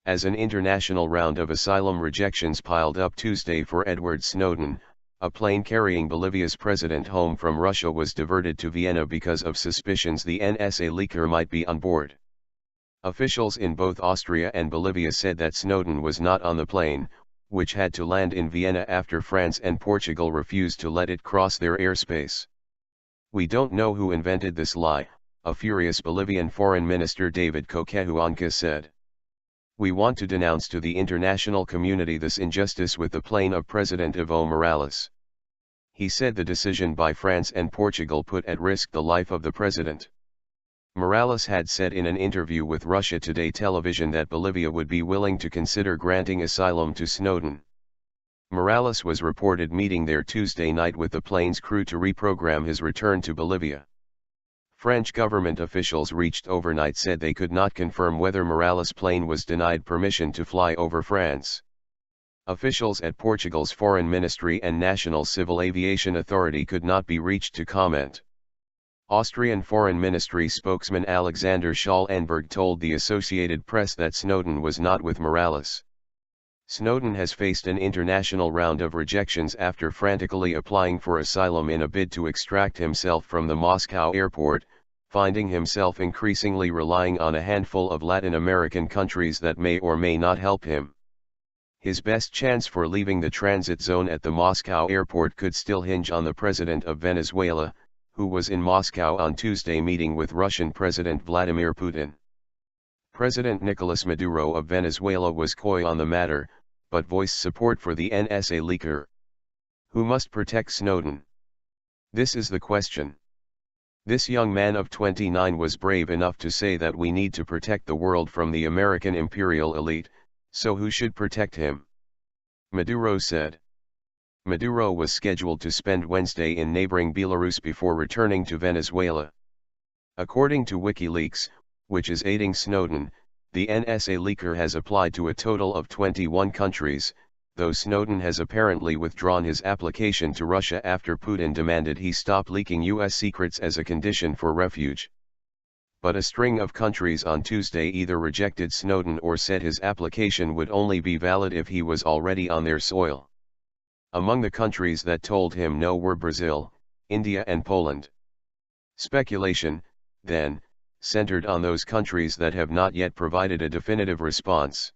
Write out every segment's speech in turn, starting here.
As an international round of asylum rejections piled up Tuesday for Edward Snowden, a plane carrying Bolivia's president home from Russia was diverted to Vienna because of suspicions the NSA leaker might be on board. Officials in both Austria and Bolivia said that Snowden was not on the plane, which had to land in Vienna after France and Portugal refused to let it cross their airspace. "We don't know who invented this lie," a furious Bolivian foreign minister David Choquehuanca said. "We want to denounce to the international community this injustice with the plane of President Evo Morales." He said the decision by France and Portugal put at risk the life of the president. Morales had said in an interview with Russia Today television that Bolivia would be willing to consider granting asylum to Snowden. Morales was reported meeting there Tuesday night with the plane's crew to reprogram his return to Bolivia. French government officials reached overnight said they could not confirm whether Morales' plane was denied permission to fly over France. Officials at Portugal's Foreign Ministry and National Civil Aviation Authority could not be reached to comment. Austrian Foreign Ministry spokesman Alexander Schallenberg told the Associated Press that Snowden was not with Morales. Snowden has faced an international round of rejections after frantically applying for asylum in a bid to extract himself from the Moscow airport, finding himself increasingly relying on a handful of Latin American countries that may or may not help him. His best chance for leaving the transit zone at the Moscow airport could still hinge on the president of Venezuela, who was in Moscow on Tuesday meeting with Russian President Vladimir Putin. President Nicolas Maduro of Venezuela was coy on the matter, but voiced support for the NSA leaker. Who must protect Snowden? This is the question. This young man of 29 was brave enough to say that we need to protect the world from the American imperial elite, so who should protect him? Maduro said. Maduro was scheduled to spend Wednesday in neighboring Belarus before returning to Venezuela. According to WikiLeaks, which is aiding Snowden, the NSA leaker has applied to a total of 21 countries, though Snowden has apparently withdrawn his application to Russia after Putin demanded he stop leaking U.S. secrets as a condition for refuge. But a string of countries on Tuesday either rejected Snowden or said his application would only be valid if he was already on their soil. Among the countries that told him no were Brazil, India and Poland. Speculation, then, centered on those countries that have not yet provided a definitive response.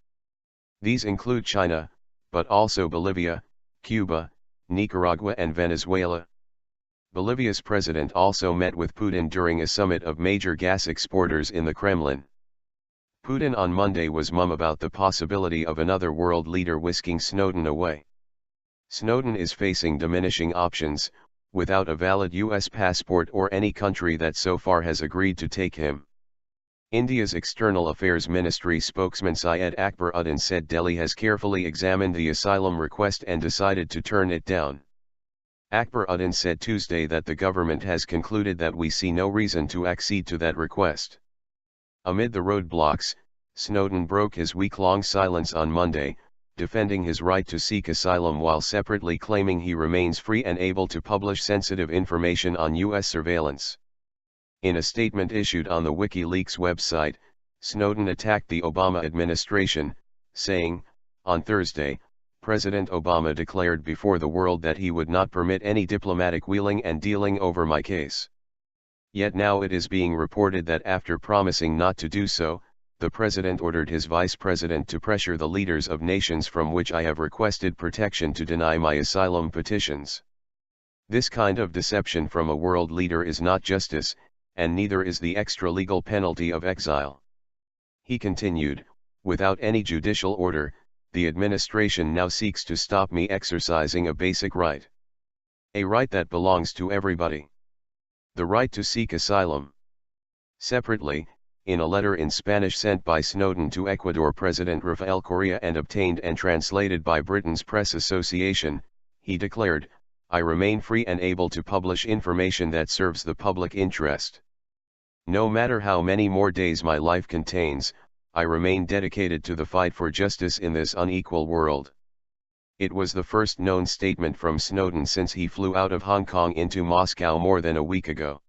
These include China, but also Bolivia, Cuba, Nicaragua and Venezuela. Bolivia's president also met with Putin during a summit of major gas exporters in the Kremlin. Putin on Monday was mum about the possibility of another world leader whisking Snowden away. Snowden is facing diminishing options, without a valid U.S. passport or any country that so far has agreed to take him. India's External Affairs Ministry spokesman Syed Akberuddin said Delhi has carefully examined the asylum request and decided to turn it down. Akberuddin said Tuesday that the government has concluded that we see no reason to accede to that request. Amid the roadblocks, Snowden broke his week-long silence on Monday, defending his right to seek asylum while separately claiming he remains free and able to publish sensitive information on U.S. surveillance. In a statement issued on the WikiLeaks website, Snowden attacked the Obama administration, saying, on Thursday, President Obama declared before the world that he would not permit any diplomatic wheeling and dealing over my case. Yet now it is being reported that after promising not to do so, the president ordered his vice president to pressure the leaders of nations from which I have requested protection to deny my asylum petitions. This kind of deception from a world leader is not justice, and neither is the extra-legal penalty of exile. He continued, without any judicial order, the administration now seeks to stop me exercising a basic right. A right that belongs to everybody. The right to seek asylum. Separately, in a letter in Spanish sent by Snowden to Ecuador President Rafael Correa and obtained and translated by Britain's Press Association, he declared, I remain free and able to publish information that serves the public interest. No matter how many more days my life contains, I remain dedicated to the fight for justice in this unequal world. It was the first known statement from Snowden since he flew out of Hong Kong into Moscow more than a week ago.